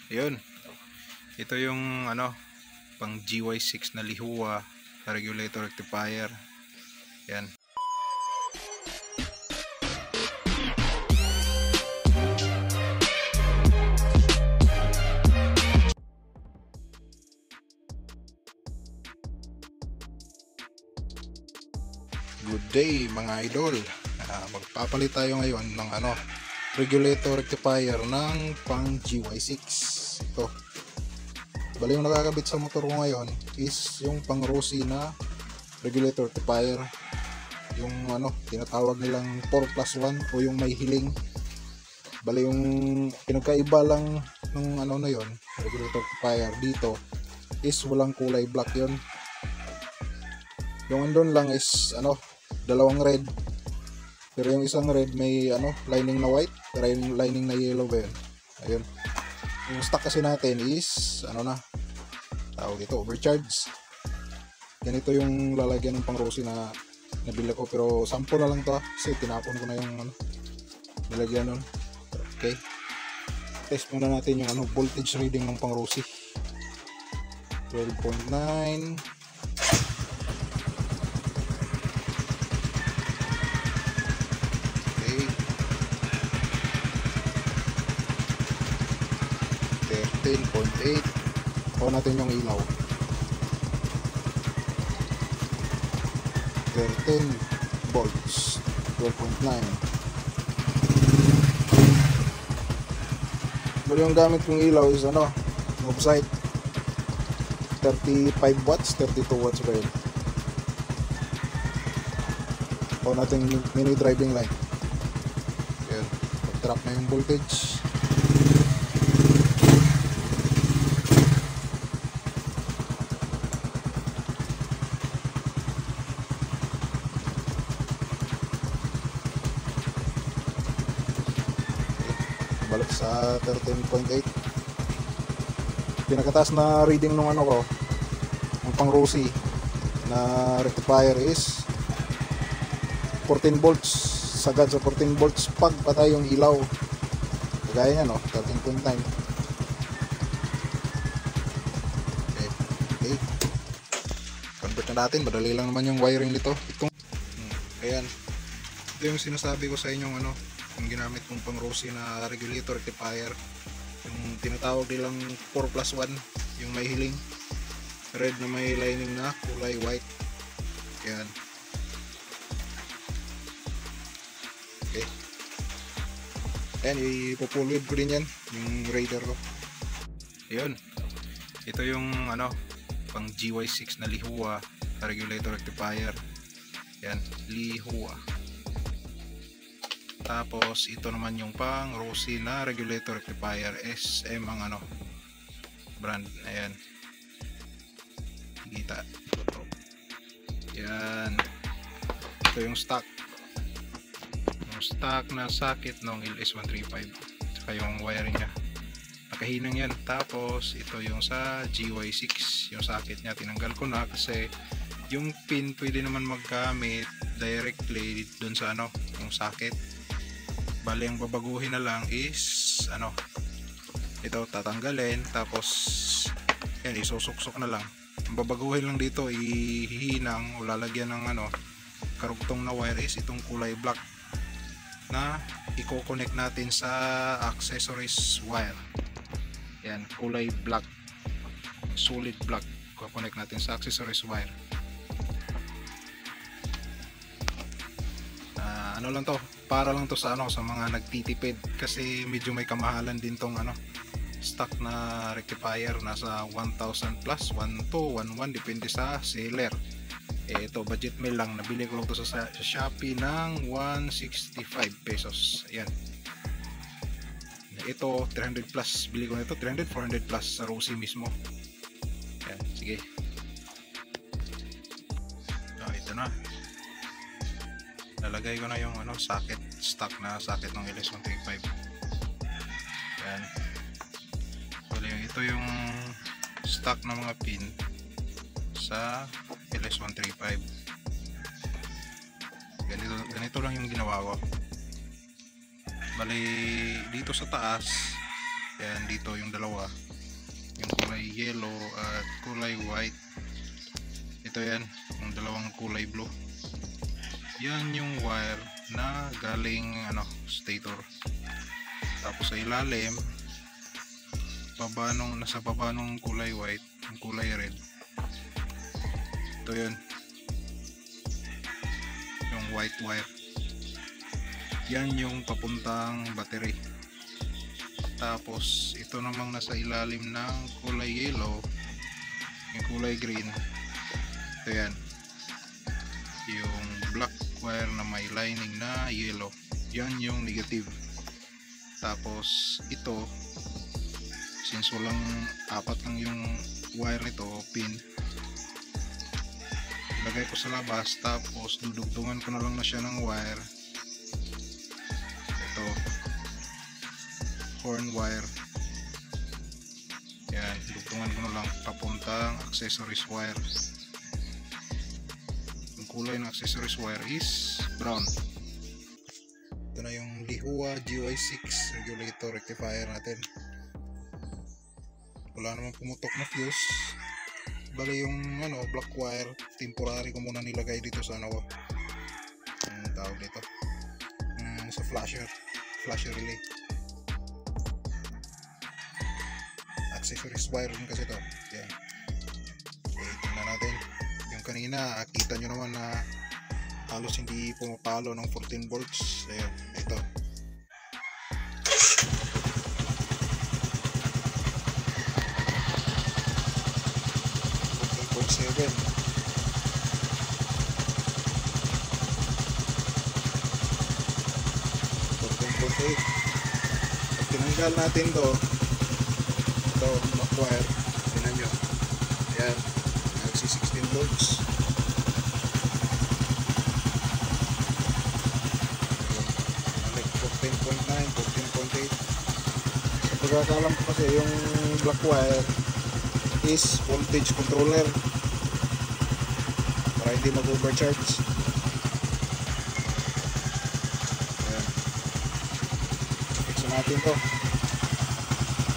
Ayun, ito yung pang GY6 na Lihua na regulator rectifier. Yan. Good day mga idol. Magpapalit tayo ngayon ng regulator rectifier ng pang GY6. Ito. Bali yung nakakabit sa motor ko ngayon is yung pang Rossi na regulator rectifier. Yung tinatawag nilang 4+1 o yung may hiling. Bali yung pinagkaiba lang nung na yon, regulator rectifier dito is walang kulay black yon. Yung andun lang is dalawang red, pero yung isang red may lining na white, pero yung lining na yellow ba yun? Ayun. Yung stock kasi natin is tawag ito, overcharge. Ganito yung lalagyan ng pang Rossi na nabili ko, pero sample na lang to kasi tinapon ko na yung nilagyan nun. Okay, test muna natin yung voltage reading ng pang Rossi. 12.9. Okay, 13.8. on natin yung ilaw. 13 volts, 12.9. Pero yung gamit kong ilaw is offside, 35 watts, 32 watts ba yun. On natin yung mini driving light. Ayan, pag-drop na yung voltage. Balik sa 13.8. Pinakataas na reading nung ko, ang pang Rossi na rectifier is 14 volts. Sagad sa 14 volts pag patay yung ilaw. Kagaya niya 13.9. Okay. Convert na natin. Madali lang naman yung wiring nito. Ayan. Ito yung sinasabi ko sa inyong yung ginamit kong pang Rossi na regulator rectifier, yung tinatawag nilang 4+1, yung may hiling red na may lining na kulay white. Yan. Okay, ayan, ipupulwid ko din yan yung Raider ko. Ayun, ito yung pang GY6 na Lihua na regulator rectifier. Yan, Lihua. Tapos ito naman yung pang Rossi na regulator rectifier, SM ang brand. Ayan, kita yan. Ito yung stock na socket ng LS135, saka yung wiring nya nakahinang yan. Tapos ito yung sa GY6, yung socket nya tinanggal ko na kasi yung pin pwede naman maggamit directly dun sa yung socket. Bali ang babaguhin na lang is ito tatanggalin, tapos yan isusuksok na lang. Ang babaguhin lang dito, ihihinang o lalagyan ng karugtong na wire is itong kulay black na i-connect natin sa accessories wire. Yan, kulay black, solid black, i-connect natin sa accessories wire. Lang to, para lang to sa sa mga nagtitipid, kasi medyo may kamahalan din tong stock na rectifier, nasa 1,000 plus, 1 to 1,1 depende sa seller. Ito budget meal lang, nabili ko lang to sa Shopee ng 165 pesos. Ayan, ito 300 plus, bili ko nito 300, 400 plus sa Rossi mismo. Ayan, sige. Ito na, lalagay ko na yung socket, stock na socket ng LS135. Yan. Ito yung stock na mga pin sa LS135. Ganito lang yung ginawa ko. Bali dito sa taas Yan, dito yung dalawa, yung kulay yellow at kulay white. Ito yan, yung dalawang kulay blue. Yan yung wire na galing stator. Tapos sa ilalim, nasa baba nung kulay white, yung kulay red, ito yun, yung white wire. Yan yung papuntang battery. Tapos ito namang nasa ilalim ng kulay yellow, yung kulay green, ito yan, yung black wire na may lining na yellow. Yan yung negative. Tapos ito, since apat lang yung wire nito, pin, lagay ko sa labas. Tapos dudugtungan ko na lang na siya ng wire. Ito, horn wire. Yan, dudugtungan ko na lang papuntang accessories wire. Yung kulay ng accessories wire is brown. Ito na yung Lihua GY6 regulator rectifier natin. Wala namang pumutok na fuse. Bali yung black wire, temporary ko muna nilagay dito sa ang tawag dito, sa flasher relay. Accessories wire din kasi to. Yan. Okay, tingnan natin. Yung kanina, kita nyo naman na halos hindi pumapalo ng 14 volts. Ayan, ito. 14.7. Pag tinanggal natin ito black wire, tingnan nyo, ayan, nagsi 16 volts. Like 14.9, 14.8. Sa pagkakalam ko kasi yung black wire is voltage controller para hindi mag-overcharge. Ayan, fix natin to.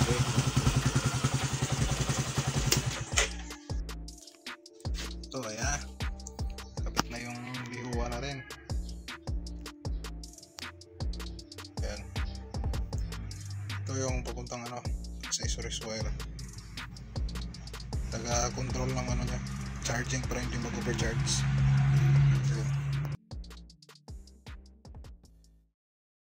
Okay. Ito, ayan, kapit na yung Lihua natin. Ayan, ito yung papuntang accessories wire. Taga-control ng niya, charging para hindi mag-overcharge.